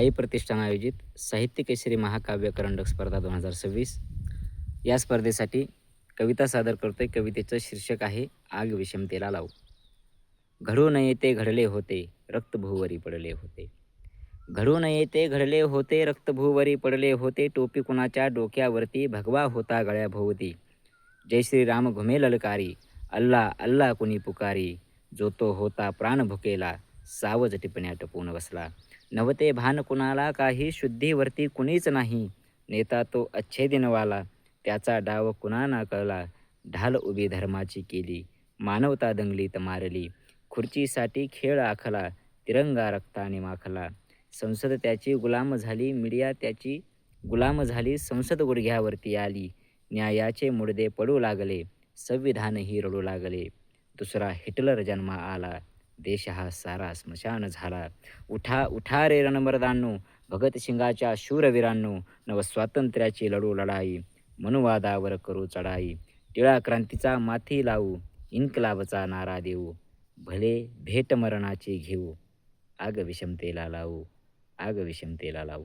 साई प्रतिष्ठान आयोजित साहित्य केसरी महाकाव्य करंडक स्पर्धा 2026 या स्पर्धेसाठी कविता सादर करतोय. कवितेचं शीर्षक आहे आग विषमतेला लावू. घडू नये ते घडले होते, रक्त भूवरी पडले होते. घडू नये ते घडले होते, रक्त भूवरी पडले होते. टोपी कुणाच्या डोक्यावरती, भगवा होता गळ्याभोवती. जय श्रीराम घुमे ललकारी, अल्ला अल्ला कुणी पुकारी. जो तो होता प्राण भुकेला, सावज टिपण्या टपून बसला. नवते भान कुणाला काही, शुद्धीवरती कुणीच नाही. नेता तो अच्छेदिनवाला, त्याचा डाव कुणा ना कळला. ढाल उभी धर्माची केली, मानवता दंगलीत मारली. खुर्चीसाठी खेळ आखला, तिरंगा रक्ताने माखला. संसद त्याची गुलाम झाली, मीडिया त्याची गुलाम झाली. संसद गुडघ्यावरती आली, न्यायाचे मुडदे पडू लागले. संविधानही रडू लागले. दुसरा हिटलर जन्मा आला, देश हा सारा स्मशान झाला. उठा उठा रे रणमर्दांनो, भगतसिंगाच्या शूरवीरांनो. नवस्वातंत्र्याची लढू लढाई, मनुवादावर करू चढाई. टिळा क्रांतीचा माथी लावू, इन्कलाबचा नारा देऊ. भले भेट मरणाची घेऊ, आग विषमतेला लावू, आग विषमतेला लावू.